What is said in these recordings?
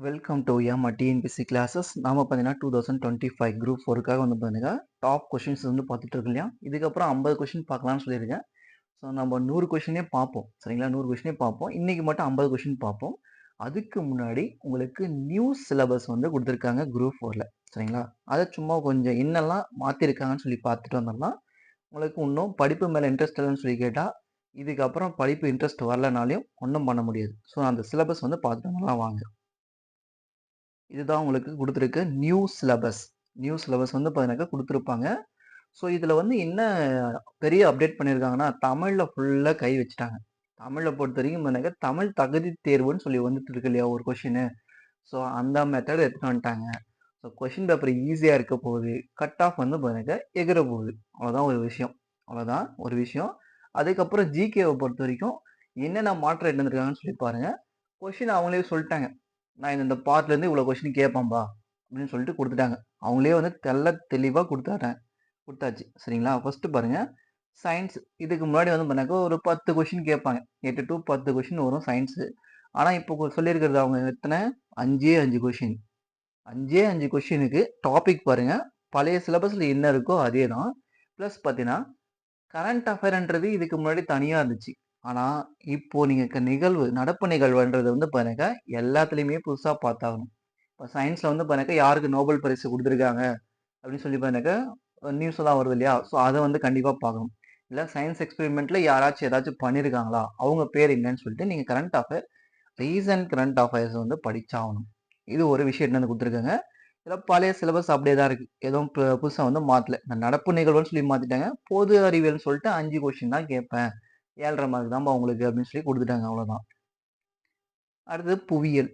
Welcome to M TNPSC classes. நாம பார்த்தீங்கன்னா 2025 group 4க்காக வந்து பார்த்தீங்கன்னா டாப் கொஷின்ஸ் வந்து பார்த்துட்டு இருக்கோம் இல்லையா. இதுக்கப்புறம் 50 கொஷின் பார்க்கலாம்னு சொல்லியிருக்கேன். ஸோ நம்ம 100 கொஷினே பார்ப்போம் சரிங்களா. 100 கொஷினே பார்ப்போம். இன்னைக்கு மட்டும் 50 கொஷின் பார்ப்போம். அதுக்கு முன்னாடி உங்களுக்கு நியூ சிலபஸ் வந்து கொடுத்துருக்காங்க குரூப் 4ல சரிங்களா. அதை சும்மா கொஞ்சம் என்னெல்லாம் மாற்றிருக்காங்கன்னு சொல்லி பார்த்துட்டு வந்தோம்னா உங்களுக்கு இன்னும் படிப்பு மேலே இன்ட்ரெஸ்ட் இல்லைன்னு சொல்லி கேட்டால் இதுக்கப்புறம் படிப்பு இன்ட்ரெஸ்ட் வரலனாலையும் ஒன்றும் பண்ண முடியாது. ஸோ அந்த சிலபஸ் வந்து பார்த்துட்டு வரலாம் வாங்க. இதுதான் உங்களுக்கு கொடுத்துருக்கு நியூ சிலபஸ். நியூ சிலபஸ் வந்து பார்த்தீங்கன்னாக்கா கொடுத்துருப்பாங்க. ஸோ இதில் வந்து என்ன பெரிய அப்டேட் பண்ணியிருக்காங்கன்னா தமிழில் ஃபுல்லாக கை வச்சுட்டாங்க. தமிழை பொறுத்த வரைக்கும் பார்த்தீங்கன்னா தமிழ் தகுதி தேர்வுன்னு சொல்லி வந்துட்டு இருக்கு இல்லையா ஒரு கொஷின். ஸோ அந்த மெத்தட் எடுத்துட்டு வந்துட்டாங்க. ஸோ கொஷின் பேப்பர் ஈஸியாக இருக்க போகுது. கட் ஆஃப் வந்து பார்த்தீங்கன்னா எகிற போகுது. அவ்வளோதான் ஒரு விஷயம். அவ்வளோதான் ஒரு விஷயம். அதுக்கப்புறம் ஜிகேவை பொறுத்த வரைக்கும் என்னென்ன மாற்றம் எடுத்துருக்காங்கன்னு சொல்லி பாருங்க. கொஷின் அவங்களே சொல்லிட்டாங்க. நான் இந்த பார்ட்லேருந்து இவ்வளோ கொஷின் கேட்பேன்பா அப்படின்னு சொல்லிட்டு கொடுத்துட்டாங்க. அவங்களே வந்து தெளிவாக கொடுத்தாச்சு சரிங்களா. ஃபர்ஸ்ட் பாருங்க சயின்ஸ். இதுக்கு முன்னாடி வந்து பண்ணாக்க ஒரு 10 கொஷின் கேட்பாங்க. 8 to 10 கொஷின் வரும் சயின்ஸு. ஆனால் இப்போ சொல்லியிருக்கிறது அவங்க எத்தனை 5 கொஷின். 5 கொஷினுக்கு டாபிக் பாருங்க. பழைய சிலபஸில் என்ன இருக்கோ அதே தான். ப்ளஸ் பார்த்தீங்கன்னா கரண்ட் அஃபேர்ன்றது இதுக்கு முன்னாடி தனியாக இருந்துச்சு. ஆனால் இப்போ நீங்கள் நடப்பு நிகழ்வுன்றது வந்து பாருங்க எல்லாத்துலேயுமே புதுசாக பார்த்தாகணும். இப்போ சயின்ஸில் வந்து பாருங்க யாருக்கு நோபல் பரிசு கொடுத்துருக்காங்க அப்படின்னு சொல்லி பாருங்க நியூஸ் எல்லாம் வருது இல்லையா. ஸோ அதை வந்து கண்டிப்பாக பார்க்கணும். இல்லை சயின்ஸ் எக்ஸ்பெரிமெண்ட்ல யாராச்சும் ஏதாச்சும் பண்ணியிருக்காங்களா அவங்க பேர் என்னன்னு சொல்லிட்டு நீங்கள் current affair recent current affairs வந்து படிச்சாகணும். இது ஒரு விஷயம் என்னன்னு கொடுத்துருக்காங்க. இதில் பழைய சிலபஸ் அப்படியே தான் இருக்கு. எதுவும் புதுசாக வந்து மாற்றல. இந்த நடப்பு நிகழ்வுன்னு சொல்லி மாற்றிட்டாங்க. பொது அறிவியல்னு சொல்லிட்டு 5 கொஸ்டின் தான் கேட்பேன். 7.5 மார்க் தான்ப்பா உங்களுக்கு அப்படின்னு சொல்லி கொடுத்துட்டாங்க. அவ்வளோதான். அடுத்தது புவியியல்.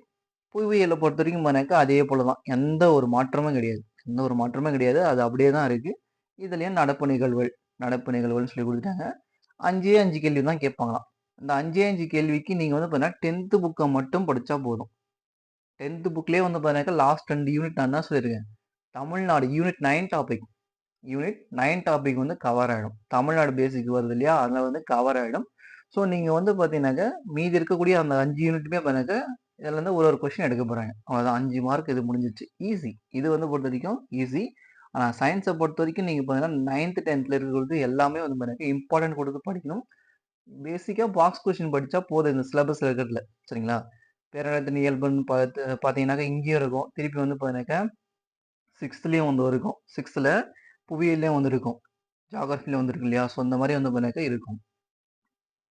புவியியலை பொறுத்த வரைக்கும் பாருங்க அதே போல தான். எந்த ஒரு மாற்றமும் கிடையாது. எந்த ஒரு மாற்றமும் கிடையாது. அது அப்படியே தான் இருக்கு. இதுலயும் நடப்பு நிகழ்வுகள் சொல்லி கொடுத்துட்டாங்க. 5 கேள்வி தான் கேட்பாங்களாம். இந்த 5 கேள்விக்கு நீங்க வந்து பார்த்தீங்கன்னா 10th புக்கை மட்டும் படிச்சா போதும். 10th புக்லேயே வந்து பார்த்தீங்கன்னா லாஸ்ட் 2 யூனிட் நான் தான் சொல்லியிருக்கேன். Tamil Nadu unit 9 topic. Unit 9 topic வந்து கவர் ஆகிடும். தமிழ்நாடு பேசிக் வருது இல்லையா அதில் வந்து கவர் ஆகிடும். ஸோ நீங்கள் வந்து பார்த்தீங்கன்னாக்க மீதி இருக்கக்கூடிய அந்த 5 யூனிட்டுமே பார்த்தீங்கன்னாக்க இதில் இருந்து ஒரு கொஸ்டின் எடுக்க போகிறாங்க. அவ்வளோதான் 5 மார்க் இது முடிஞ்சிச்சு. ஈஸி. இது வந்து பொறுத்த வரைக்கும் ஈஸி. ஆனால் சயின்ஸை பொறுத்த வரைக்கும் நீங்கள் பார்த்தீங்கன்னா 9th 10th இருக்கிறது எல்லாமே வந்து பார்த்தீங்கன்னா இம்பார்ட்டன்ட் கொடுத்து படிக்கணும். பேசிக்காக பாக்ஸ் கொஸ்டின் படித்தா போதும் இந்த சிலபஸில் இருக்கிறதுல சரிங்களா. பேரளத்தின் இயல்புன்னு பார்த்தீங்கன்னாக்கா இங்கேயும் இருக்கும். திருப்பி வந்து பார்த்தீங்கன்னாக்கா 6th வந்து இருக்கும். 6th புவியியல்லையும் வந்து இருக்கும். ஜியாகிரஃபில வந்துருக்கு இல்லையா. ஸோ இந்த மாதிரி வந்து பண்ணாக்க இருக்கும்.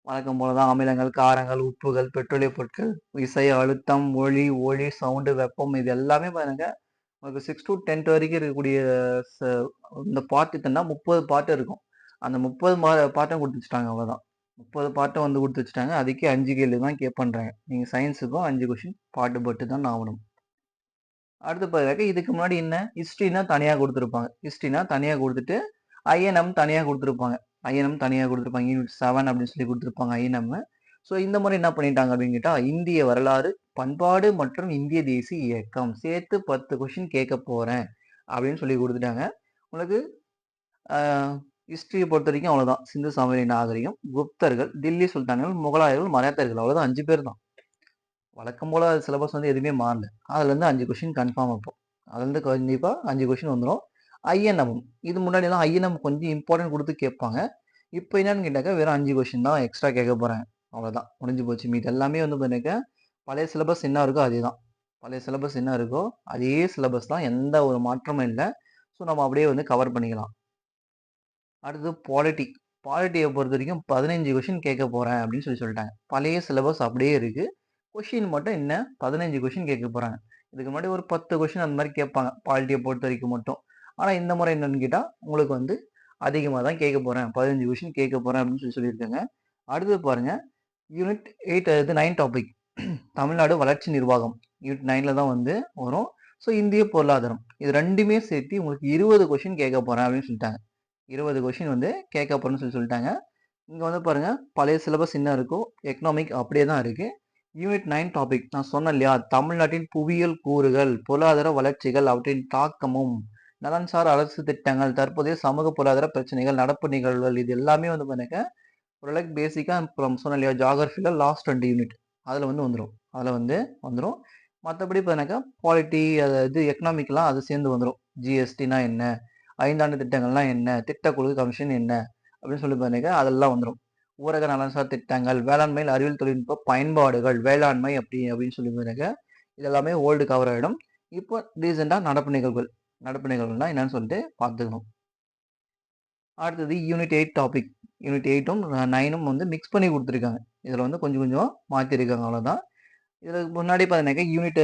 வழக்கம் போல தான் அமிலங்கள், காரங்கள், உப்புகள், பெட்ரோலிய பொருட்கள், இசை, அழுத்தம், ஒளி, சவுண்டு, வெப்பம் இது எல்லாமே பாருங்க உங்களுக்கு 6 to 10th வரைக்கும் இருக்கக்கூடிய இந்த பார்ட் இத்தனை 30 பார்ட் இருக்கும். அந்த 30 பாட்டும் கொடுத்து வச்சுட்டாங்க. அவ்வளோதான். 30 பாட்டும் வந்து கொடுத்து வச்சுட்டாங்க. அதுக்கே 5 கேள்வி தான் கேட்பண்றாங்க. நீங்கள் சயின்ஸுக்கும் 5 கொஸ்டின் பாட்டு பட்டு தான் ஆகணும். அடுத்து பாருங்க இதுக்கு முன்னாடி என்ன ஹிஸ்ட்ரினா தனியாக கொடுத்துருப்பாங்க. ஹிஸ்ட்ரினா தனியாக கொடுத்துட்டு ஐஎன்எம் தனியாக கொடுத்துருப்பாங்க. யூனிட் 7 அப்படின்னு சொல்லி கொடுத்துருப்பாங்க ஐஎன்எம். ஸோ இந்த மாதிரி என்ன பண்ணிட்டாங்க அப்படின்னு கேட்டால் இந்திய வரலாறு, பண்பாடு மற்றும் இந்திய தேசிய இயக்கம் சேர்த்து 10 கொஸ்டின் கேட்க போறேன் அப்படின்னு சொல்லி கொடுத்துட்டாங்க. உங்களுக்கு ஹிஸ்டரியை பொறுத்த வரைக்கும் அவ்வளோதான். சிந்து சமவெளி நாகரிகம், குப்தர்கள், தில்லி சுல்தான்கள், முகலாயர்கள், மராத்தியர்கள் அவ்வளோதான் 5 பேர் தான். வழக்கம் போல சிலபஸ் வந்து எதுவுமே மாறல. அதுலேருந்து 5 கொஸ்டின் கன்ஃபார்ம் வைப்போம். அதுலேருந்து கண்டிப்பாக 5 கொஸ்டின் வந்துடும். ஐஎன்எம் இது முன்னாடிலாம் ஐஎன்எம் கொஞ்சம் இம்பார்ட்டன்ட் கொடுத்து கேட்பாங்க. இப்போ என்னன்னு கேட்டாக்கா வெறும் 5 கொஸ்டின் தான் எக்ஸ்ட்ரா கேட்க போகிறேன். அவ்வளோதான் முடிஞ்சு போச்சு. மீது எல்லாமே வந்து பார்த்தீங்கன்னா பழைய சிலபஸ் என்ன இருக்கோ அதே தான். பழைய சிலபஸ் என்ன இருக்கோ அதே சிலபஸ் தான். எந்த ஒரு மாற்றமும் இல்லை. ஸோ நம்ம அப்படியே வந்து கவர் பண்ணிக்கலாம். அடுத்தது பாலிட்டி. பாலிட்டியை பொறுத்த வரைக்கும் 15 கொஸ்டின் கேட்க போகிறேன் அப்படின்னு சொல்லிட்டாங்க. பழைய சிலபஸ் அப்படியே இருக்குது. கொஷின் மட்டும் என்ன 15 கொஷின் கேட்க போகிறாங்க. இதுக்கு முன்னாடி ஒரு 10 கொஷின் அந்த மாதிரி கேட்பாங்க பாலிட்டியை பொறுத்த வரைக்கும் மட்டும். ஆனால் இந்த முறை என்னன்னு கேட்டால் உங்களுக்கு வந்து அதிகமாக தான் கேட்க போகிறேன். 15 கொஷின் கேட்க போகிறேன் அப்படின்னு சொல்லியிருக்காங்க. அடுத்தது பாருங்கள் யூனிட் 8 அது 9 டாபிக் தமிழ்நாடு வளர்ச்சி நிர்வாகம். யூனிட் 9ல் தான் வந்து வரும். ஸோ இந்திய பொருளாதாரம் இது ரெண்டுமே சேர்த்து உங்களுக்கு 20 கொஷின் கேட்க போகிறேன் அப்படின்னு சொல்லிட்டாங்க. 20 கொஷின் வந்து கேட்க போகிறேன்னு சொல்லிட்டாங்க. இங்கே வந்து பாருங்கள் பழைய சிலபஸ் என்ன இருக்கோ எக்கனாமிக் அப்படியே தான் இருக்குது. யூனிட் 9 டாபிக் நான் சொன்னேன் இல்லையா தமிழ்நாட்டின் புவியியல் கூறுகள், பொருளாதார வளர்ச்சிகள், அவற்றின் தாக்கமும், நலன்சார் அரசு திட்டங்கள், தற்போதைய சமூக பொருளாதார பிரச்சனைகள், நடப்பு நிகழ்வுகள் இது எல்லாமே வந்து பாருங்க ஓரளவுக்கு பேசிக்காக சொன்னேன் இல்லையா ஜியாகிரஃபியில் லாஸ்ட் 2 யூனிட் அதில் வந்து வந்துடும். மற்றபடி பார்த்தீங்கன்னாக்கா பாலிட்டி அது எக்கனாமிக்லாம் அது சேர்ந்து வந்துடும். ஜிஎஸ்டினா என்ன, ஐந்தாண்டு திட்டங்கள்லாம் என்ன, திட்டக்குழு கமிஷன் என்ன அப்படின்னு சொல்லி பார்த்தீங்கன்னா அதெல்லாம் வந்துடும். ஊரக நலன்சார் திட்டங்கள், வேளாண்மையில் அறிவியல் தொழில்நுட்ப பயன்பாடுகள், வேளாண்மை அப்படின்னு சொல்லி பார்த்தீங்கன்னா இதெல்லாமே ஓல்டு கவர் ஆகிடும். இப்போ ரீசெண்டாக நடப்பு நிகழ்வுகள்னா என்னன்னு சொல்லிட்டு பார்த்துக்கணும். அடுத்தது யூனிட் 8 டாபிக். யூனிட் 8ம் 9ம் வந்து மிக்ஸ் பண்ணி கொடுத்துருக்காங்க. இதில் வந்து கொஞ்சம் கொஞ்சம் மாற்றிருக்காங்க, அவ்வளோதான். இதுக்கு முன்னாடி பார்த்தீங்கன்னாக்கா யூனிட்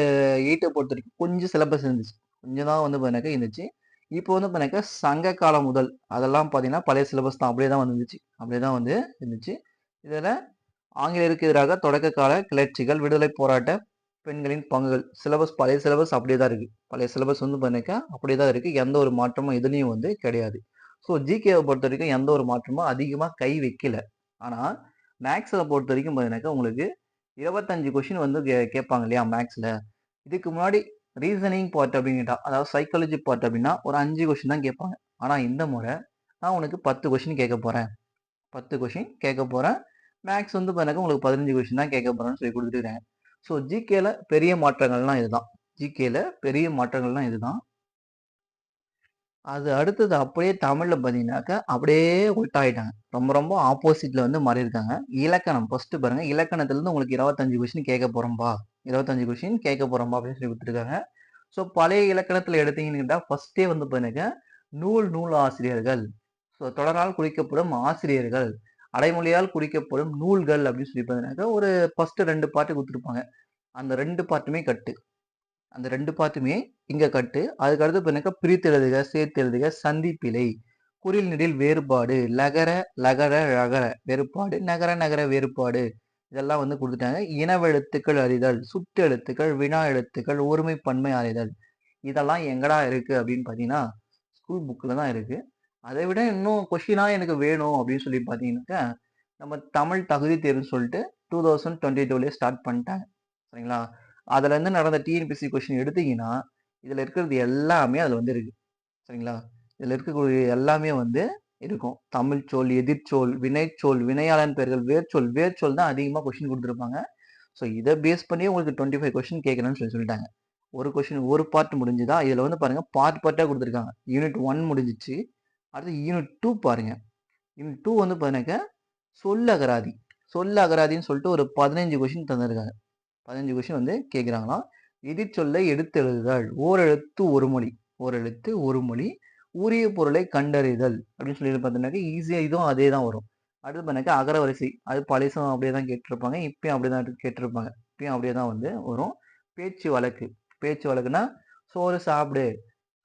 8 பொறுத்த வரைக்கும் கொஞ்சம் சிலபஸ் இருந்துச்சு. கொஞ்சம் தான் வந்து பார்த்தீங்கன்னாக்கா இருந்துச்சு. இப்போ வந்து பார்த்தீங்கன்னாக்கா சங்க காலம் முதல் அதெல்லாம் பார்த்தீங்கன்னா பழைய சிலபஸ் தான். அப்படியே தான் வந்துருந்துச்சு. அப்படியே தான் வந்து இருந்துச்சு. இதில் ஆங்கிலேயருக்கு எதிராக தொடக்க கால கிளர்ச்சிகள், விடுதலை போராட்ட, பெண்களின் பங்குகள், சிலபஸ் பழைய சிலபஸ் அப்படியே தான் இருக்கு. பழைய சிலபஸ் வந்து பார்த்தீங்கன்னாக்கா அப்படியே தான் இருக்கு. எந்த ஒரு மாற்றமும் எதுலேயும் வந்து கிடையாது. ஸோ ஜிகேவை பொறுத்த வரைக்கும் எந்த ஒரு மாற்றமும் அதிகமாக கை வைக்கல. ஆனால் மேக்ஸில் பொறுத்த வரைக்கும் பார்த்தீங்கன்னாக்கா உங்களுக்கு 25 கொஸ்டின் வந்து கேட்பாங்க இல்லையா மேக்ஸில். இதுக்கு முன்னாடி ரீசனிங் பார்ட் அப்படின்னுட்டா, அதாவது சைக்காலஜி பார்ட் அப்படின்னா ஒரு 5 கொஸ்டின் தான் கேட்பாங்க. ஆனால் இந்த முறை நான் உனக்கு 10 கொஸ்டின் கேட்க போகிறேன். 10 கொஸ்டின் கேட்க போகிறேன். மேக்ஸ் வந்து பார்த்தீங்கன்னா உங்களுக்கு 15 கொஸ்டின் தான் கேட்க போகிறேன்னு சொல்லி கொடுத்துருக்காங்க. ஸோ ஜிகேல பெரிய மாற்றங்கள்லாம் இதுதான். ஜிகேல பெரிய மாற்றங்கள்லாம் இதுதான். அது அடுத்தது அப்படியே தமிழ்ல பார்த்தீங்கன்னாக்கா, அப்படியே உல்டாயிட்டாங்க. ரொம்ப ரொம்ப ஆப்போசிட்ல வந்து மாறியிருக்காங்க. இலக்கணம் ஃபர்ஸ்ட்டு பாருங்க. இலக்கணத்திலருந்து உங்களுக்கு 25 கொஸ்டின் கேட்க போறோம்பா. 25 கொஸ்டின் கேட்க போறோம்பா அப்படின்னு சொல்லி குடுத்துருக்காங்க. ஸோ பழைய இலக்கணத்தில எடுத்தீங்கன்னு கேட்டா, ஃபர்ஸ்ட்டே வந்து பாருங்க, நூல் ஆசிரியர்கள். ஸோ தொடரால் குறிக்கப்படும் ஆசிரியர்கள். அடைமொழியால் குறிக்கப்படும் நூல்கள் அப்படின்னு சொல்லி பார்த்தீங்கன்னாக்கா, ஒரு ஃபர்ஸ்ட்டு 2 பார்ட் குடுத்துருப்பாங்க. அந்த 2 பார்ட்டுமே கட்டு. அந்த 2 பார்ட்டுமே இங்க கட்டு. அதுக்கு அடுத்து பார்த்தீங்கன்னாக்கா, பிரித்து எழுதுக, சேர்த்து எழுதுக, சந்திப்பிழை, குறில் நெடில் வேறுபாடு, லகர, லகர, ழகர வேறுபாடு, நகர, நகர வேறுபாடு இதெல்லாம் வந்து குடுத்துட்டாங்க. இனவெழுத்துக்கள் அறிதல், சுட்டெழுத்துக்கள், வினா எழுத்துக்கள், ஒருமை பன்மை அறிதல். இதெல்லாம் எங்கடா இருக்கு அப்படின்னு பார்த்தீங்கன்னா, ஸ்கூல் புக்ல தான் இருக்கு. அதை விட இன்னும் கொஸ்டினா எனக்கு வேணும் அப்படின்னு சொல்லி பார்த்தீங்கன்னாக்கா, நம்ம தமிழ் தகுதி தேர்வுன்னு சொல்லிட்டு 2022லயே ஸ்டார்ட் பண்ணிட்டாங்க. சரிங்களா? அதுலேருந்து நடந்த டிஎன்பிஎஸ்சி கொஸ்டின் எடுத்தீங்கன்னா, இதுல இருக்கிறது எல்லாமே அதுல வந்து இருக்கு. சரிங்களா? இதுல இருக்கக்கூடிய எல்லாமே வந்து இருக்கும். தமிழ்ச்சொல், எதிர்ச்சொல், வினைச்சொல், வினையாளன் பெயர்கள், வேர்ச்சொல் தான் அதிகமா கொஸ்டின் குடுத்துருப்பாங்க. ஸோ இத பேஸ் பண்ணியே உங்களுக்கு 25 கொஸ்டின் கேட்கணும்னு சொல்லிட்டாங்க. ஒரு கொஸ்டின் ஒரு பார்ட் முடிஞ்சுதா? இதுல வந்து பாருங்க பார்ட்டா குடுத்துருக்காங்க. யூனிட் 1 முடிஞ்சிச்சு. அடுத்து யூனிட் 2 பாருங்க. யூனிட் 2 வந்து பாருங்க சொல்லகராதி. சொல்லகராதின்னு சொல்லிட்டு ஒரு 15 கொஸ்டின் தந்திருக்காங்க. 15 கொஸ்டின் வந்து கேட்குறாங்களாம். எதிர்ச்சொல்லை எடுத்து எழுதுதல், ஓரெழுத்து ஒரு மொழி, ஓரெழுத்து ஒரு மொழி, உரிய பொருளை கண்டறிதல் அப்படின்னு சொல்லி பார்த்தீங்கன்னாக்கா ஈஸியா இதுவும் அதே தான் வரும். அடுத்து பண்ணாக்கா அகரவரிசை, அது பழசும் அப்படியே தான் கேட்டிருப்பாங்க. இப்பயும் அப்படியே தான் கேட்டிருப்பாங்க. இப்பயும் அப்படியே தான் வந்து வரும். பேச்சு வழக்கு, பேச்சு வழக்குனா சோறு சாப்பிடு,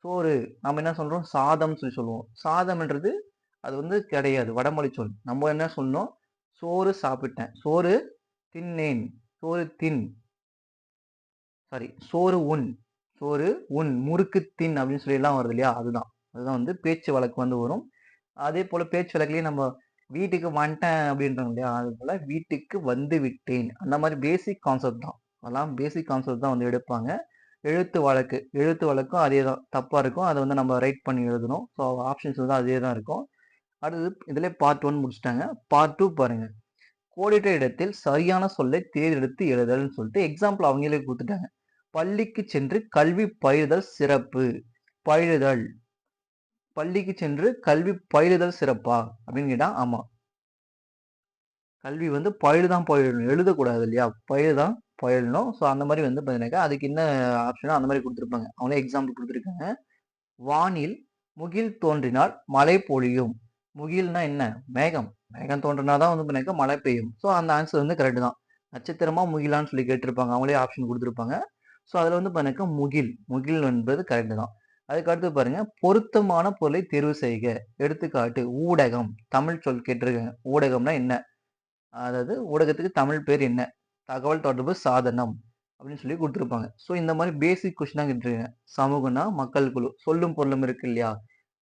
சோறு நம்ம என்ன சொல்றோம் சாதம்னு சொல்லி சொல்லுவோம். சாதம்ன்றது அது வந்து கிடையாது, வடமொழி சொல். நம்ம என்ன சொல்லணும், சோறு சாப்பிட்டேன், சோறு தின்னேன், சோறு தின், சாரி சோறு உண், சோறு உண், முறுக்கு தின் அப்படின்னு சொல்லி எல்லாம் வருது இல்லையா, அதுதான் அதுதான் வந்து பேச்சு வழக்கு வந்து வரும். அதே போல பேச்சு வழக்குலயே நம்ம வீட்டுக்கு வந்துட்டேன் அப்படின்றோம் இல்லையா, அது போல வீட்டுக்கு வந்து விட்டேன், அந்த மாதிரி பேசிக் கான்செப்ட் தான். அதெல்லாம் பேசிக் கான்செப்ட் தான் வந்து எடுப்பாங்க. எழுத்து வழக்கும் அதே தான், தப்பா இருக்கும், அதை வந்து நம்ம ரைட் பண்ணி எழுதணும். ஸோ ஆப்ஷன்ஸ் வந்து அதே தான் இருக்கும். அடுத்தது இதுல பார்ட் 1 முடிச்சிட்டாங்க. பார்ட் 2 பாருங்க. கோடிட்ட இடத்தில் சரியான சொல்லை தேர்ந்தெடுத்து எழுதல்னு சொல்லிட்டு எக்ஸாம்பிள் அவங்களே கொடுத்துட்டாங்க. பள்ளிக்கு சென்று கல்வி பயிலுதல் சிறப்பு. பயிலுதல், பள்ளிக்கு சென்று கல்வி பயிலுதல் சிறப்பா அப்படின்னு கேட்டா ஆமா. கல்வி வந்து பயிலுதான் பயிலணும், எழுதக்கூடாது இல்லையா, பயிலுதான் பயிலணும். ஸோ அந்த மாதிரி வந்து பார்த்தீங்கன்னாக்கா அதுக்கு என்ன ஆப்ஷனோ அந்த மாதிரி கொடுத்துருப்பாங்க. அவங்களே எக்ஸாம்பிள் கொடுத்துருக்காங்க. வானில் முகில் தோன்றினால் மழை பொழியும். முகில்னா என்ன, மேகம். மேகம் தோன்றினா தான் வந்து பார்த்தீங்கன்னா மழை பெய்யும். ஸோ அந்த ஆன்சர் வந்து கரெக்ட் தான். நட்சத்திரமா முகிலான்னு சொல்லி கேட்டிருப்பாங்க, அவங்களே ஆப்ஷன் கொடுத்துருப்பாங்க. ஸோ அதில் வந்து பார்த்தீங்கன்னா முகில், முகில் என்பது கரெக்ட் தான். அதுக்கு அடுத்து பாருங்க, பொருத்தமான பொருளை தேர்வு செய்க. எடுத்துக்காட்டு ஊடகம், தமிழ் சொல் கேட்டிருக்காங்க. ஊடகம்னா என்ன, அதாவது ஊடகத்துக்கு தமிழ் பேர் என்ன, தகவல் தொடர்பு சாதனம் அப்படின்னு சொல்லி கொடுத்துருப்பாங்க. ஸோ இந்த மாதிரி பேசிக் கொஸ்டின் தான் கேட்டிருக்காங்க. சமூகம்னா மக்கள் குழு, சொல்லும் பொருளும் இருக்கு இல்லையா,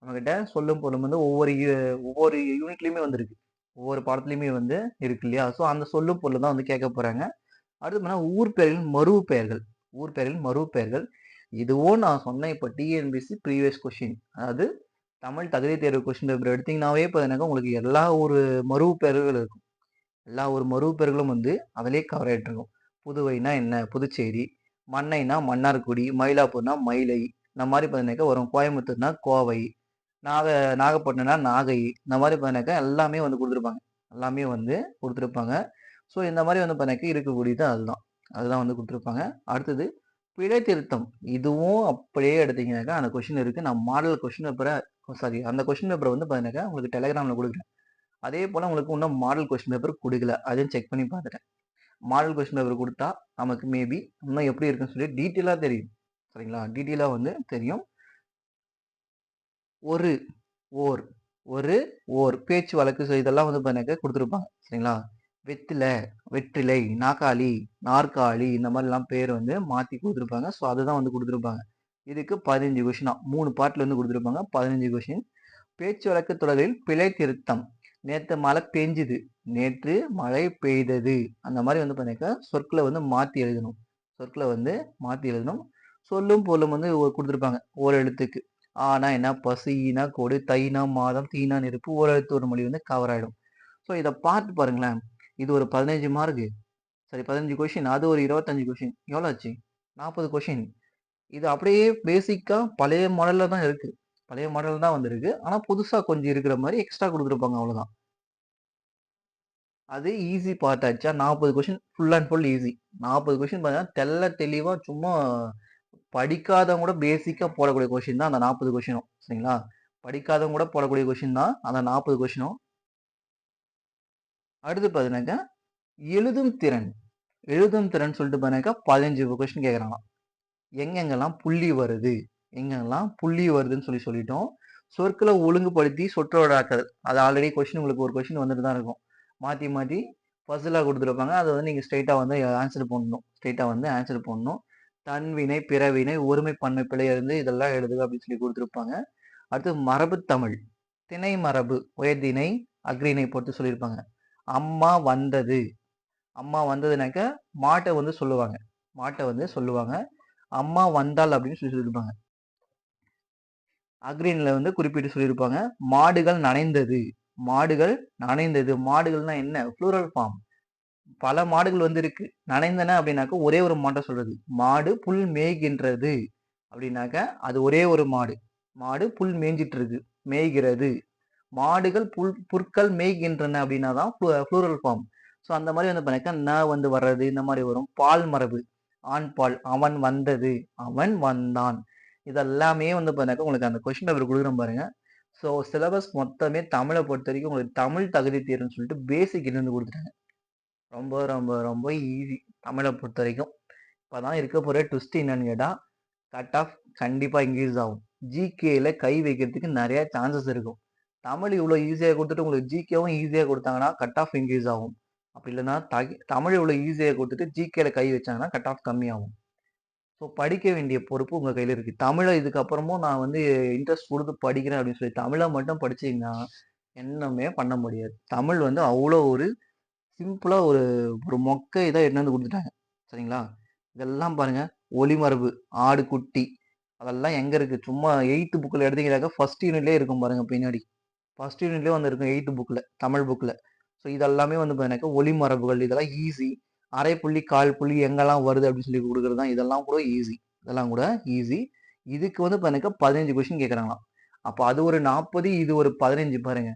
நம்மகிட்ட சொல்லும் பொருளும் வந்து ஒவ்வொரு யூனிட்லயுமே வந்து இருக்கு, ஒவ்வொரு பாடத்துலயுமே வந்து இருக்கு இல்லையா. ஸோ அந்த சொல்லும் பொருள் தான் வந்து கேட்க போறாங்க. அடுத்து பார்த்தா ஊர் பெயர்களின் மறு பெயர்கள், ஊர் பெயர்களின் மறு பெயர்கள். இதுவும் நான் சொன்னேன் இப்போ டிஎன்பிஎஸ்சி ப்ரீவியஸ் கொஸ்டின், அதாவது தமிழ் தகுதி தேர்வு கொஸ்டின் பேப்பர் எடுத்தீங்கன்னாவே பார்த்தீங்கன்னா உங்களுக்கு எல்லா ஒரு மறு பெயர்கள் இருக்கும். எல்லா ஒரு மறு பெயர்களும் வந்து அதிலே கவர் ஆயிட்டு இருக்கும். புதுவைனா என்ன, புதுச்சேரி, மண்ணைனா மன்னார்குடி, மயிலாப்பூர்னா மயிலை. இந்த மாதிரி பார்த்தீங்கன்னாக்கா வரும். கோயம்புத்தூர்னா கோவை, நாக நாகப்பட்டினம்னா நாகை. இந்த மாதிரி பார்த்தீங்கன்னாக்கா எல்லாமே வந்து குடுத்துருப்பாங்க. எல்லாமே வந்து குடுத்துருப்பாங்க. ஸோ இந்த மாதிரி வந்து பார்த்தீங்கன்னாக்கா இருக்கக்கூடியது அதுதான். அதுதான் வந்து குடுத்துருப்பாங்க. அடுத்தது பிழை திருத்தம். இதுவும் அப்படியே எடுத்தீங்கன்னாக்கா அந்த கொஸ்டின் இருக்கு. நான் மாடல் கொஸ்டின் பேப்பர சாரி அந்த கொஸ்டின் பேப்பர் வந்து பார்த்தீங்கன்னாக்கா உங்களுக்கு டெலகிராம்ல குடுக்குறேன். அதே போல உங்களுக்கு இன்னும் மாடல் கொஸ்டின் பேப்பர் குடுக்கல. அதையும் செக் பண்ணி பார்த்துட்டேன். மாடல் கொஸ்டின் பேப்பர் குடுத்தா நமக்கு மேபி இன்னும் எப்படி இருக்குன்னு சொல்லி டீட்டெயிலா தெரியும். சரிங்களா? டீட்டெயிலா வந்து தெரியும். ஒரு, ஓர், ஒரு, ஓர், பேச்சு வழக்கு இதெல்லாம் வந்து பார்த்தீங்கன்னாக்கா குடுத்துருப்பாங்க. சரிங்களா? வெத்தில, வெற்றிலை, நாக்காளி, நாற்காலி இந்த மாதிரிலாம் பேர் வந்து மாத்தி குடுத்துருப்பாங்க. ஸோ அதுதான் வந்து குடுத்துருப்பாங்க. இதுக்கு 15 கொஸ்டினா 3 பார்ட்ல வந்து குடுத்துருப்பாங்க. 15 கொஸ்டின். பேச்சு வழக்கு தொடரில் பிழை திருத்தம். நேத்து மழை பெஞ்சுது. நேற்று மழை பெய்தது. அந்த மாதிரி வந்து பார்த்தீங்கன்னாக்கா சொற்கள வந்து மாத்தி எழுதணும். சொற்கள வந்து மாத்தி எழுதணும். சொல்லும் பொருளும் வந்து குடுத்துருப்பாங்க. ஓர் எழுத்துக்கு. ஆனா என்ன? பசு, ஈனா கோடு, தைனா மாதம், தீனா நெருப்பு, ஓரெழுத்து ஒரு மொழி வந்து கவர் ஆயிடும். ஸோ இத பார்த்து பாருங்களேன். இது ஒரு 15 மார்க்கு. சரி 15 கொஸ்டின். அது ஒரு 25 கொஸ்டின். எவ்வளோ ஆச்சு? 40 கொஸ்டின். இது அப்படியே பேசிக்கா பழைய மாடல்ல தான் இருக்கு. பழைய மாடல் தான் வந்திருக்கு. ஆனா புதுசா கொஞ்சம் இருக்கிற மாரி எக்ஸ்ட்ரா குடுத்துருப்பாங்க அவ்வளோதான். அது ஈஸி பார்ட் ஆச்சா 40 question full and full easy. 40 question பார்த்தீங்கன்னா தெள்ள தெளிவா சும்மா படிக்காதவங்க கூட பேசிக்கா போடக்கூடிய கொஸ்டின் தான் அந்த 40 கொஸ்டினும். சரிங்களா? படிக்காதவங்க கூட போடக்கூடிய கொஸ்டின் தான் அந்த 40 கொஸ்டினும். அடுத்து பார்த்தீங்கன்னாக்கா, எழுதும் திறன். எழுதும் திறன் சொல்லிட்டு பார்த்தீங்கன்னாக்கா 15 கொஸ்டின் கேட்குறாங்களாம். எங்கெங்கெல்லாம் புள்ளி வருது? எங்கெங்கெல்லாம் புள்ளி வருதுன்னு சொல்லிட்டோம். சொற்கள ஒழுங்குபடுத்தி சொற்றொடராக்குதல். அது ஆல்ரெடி கொஸ்டின் உங்களுக்கு ஒரு கொஸ்டின் வந்துட்டு தான் இருக்கும். மாத்தி மாத்தி பசிலா குடுத்துருப்பாங்க. அத வந்து நீங்க ஸ்ட்ரெய்ட்டா வந்து ஆன்சர் பண்ணணும். ஸ்ட்ரெய்ட்டா வந்து ஆன்சர் பண்ணணும். தன்வினை, பிறவினை, ஒருமை, பன்மை, பிழை இருந்து இதெல்லாம் எழுதுக அப்படின்னு சொல்லி குடுத்துருப்பாங்க. அடுத்து மரபுத் தமிழ். திணை மரபு, உயர்திணை, அஃறிணை பொறுத்து சொல்லியிருப்பாங்க. அம்மா வந்தது. அம்மா வந்ததுனாக்க மாட்ட வந்து சொல்லுவாங்க. மாட்ட வந்து சொல்லுவாங்க. அம்மா வந்தாள் அப்படின்னு சொல்லியிருப்பாங்க. அஃறிணைல வந்து குறிப்பிட்டு சொல்லியிருப்பாங்க. மாடுகள் நனைந்தது. மாடுகள் நனைந்தது. மாடுகள்னா என்ன? Plural form. பல மாடுகள் வந்து இருக்கு. நனைந்தன அப்படின்னாக்க ஒரே ஒரு மாட்ட சொல்றது. மாடு புல் மேய்கின்றது அப்படின்னாக்க அது ஒரே ஒரு மாடு. மாடு புல் மேய்ஞ்சிட்டு இருக்கு. மேய்கிறது. மாடுகள் புற்கள் மேய்கின்றன அப்படின்னா தான் ப்ளூரல் ஃபார்ம். ஸோ அந்த மாதிரி வந்து பண்ணாக்கா ந வந்து வர்றது இந்த மாதிரி வரும். பால் மரபு. ஆண் பால். அவன் வந்தது. அவன் வந்தான். இதெல்லாமே வந்து பண்ணாக்கா உங்களுக்கு அந்த கொஸ்டின் பேப்பர் கொடுக்குறேன் பாருங்க. ஸோ சிலபஸ் மொத்தமே தமிழை பொறுத்த வரைக்கும் உங்களுக்கு தமிழ் தகுதி தேர்வுன்னு சொல்லிட்டு பேசிக் இருந்து கொடுத்துட்டாங்க. ரொம்ப ரொம்ப ரொம்ப ஈஸி தமிழை பொறுத்த வரைக்கும். இப்பதான் இருக்க போற ட்விஸ்ட் என்னன்னு கேட்டா கட் ஆஃப் கண்டிப்பா இன்க்ரீஸ் ஆகும். ஜிகேல கை வைக்கிறதுக்கு நிறைய சான்சஸ் இருக்கும். தமிழ் இவ்வளோ ஈஸியா குடுத்துட்டு உங்களுக்கு ஜிகேவும் ஈஸியா குடுத்தாங்கன்னா கட் ஆஃப் இன்க்ரீஸ் ஆகும். அப்படி இல்லன்னா தமிழ் இவ்வளோ ஈஸியா குடுத்துட்டு ஜிகேல கை வச்சாங்கன்னா கட் ஆஃப் கம்மியாகும். ஸோ படிக்க வேண்டிய பொறுப்பு உங்க கையில இருக்கு. தமிழ இதுக்கப்புறமும் நான் வந்து இன்ட்ரெஸ்ட் குடுத்து படிக்கிறேன் அப்படின்னு சொல்லி தமிழ மட்டும் படிச்சீங்கன்னா, என்னமே பண்ண முடியாது. தமிழ் வந்து அவ்வளோ ஒரு சிம்பிளா ஒரு ஒரு மொக்க இத எடுத்துட்டு வந்து குடுத்துட்டாங்க. சரிங்களா? இதெல்லாம் பாருங்க. ஒலிமரபு, ஆடு, குட்டி அதெல்லாம் எங்க இருக்கு? சும்மா 8த் புக்ல எடுத்தீங்கன்னாக்கா, ஃபர்ஸ்ட் யூனிட்லயே இருக்கும் பாருங்க பின்னாடி. ஃபர்ஸ்ட் யூனிட்லயே வந்து இருக்கும் 8த் புக்ல, தமிழ் புக்ல. ஸோ இதெல்லாமே வந்து பார்த்தீங்கன்னாக்கா, ஒலிமரபுகள் இதெல்லாம் ஈஸி. அரை புள்ளி, கால் புள்ளி எங்கெல்லாம் வருது அப்படின்னு சொல்லி குடுக்குறது தான். இதெல்லாம் கூட ஈஸி. இதெல்லாம் கூட ஈஸி. இதுக்கு வந்து பார்த்தீங்கன்னாக்கா 15 கொஸ்டின் கேட்கறாங்களாம். அப்ப அது ஒரு 40 இது ஒரு 15 பாருங்க.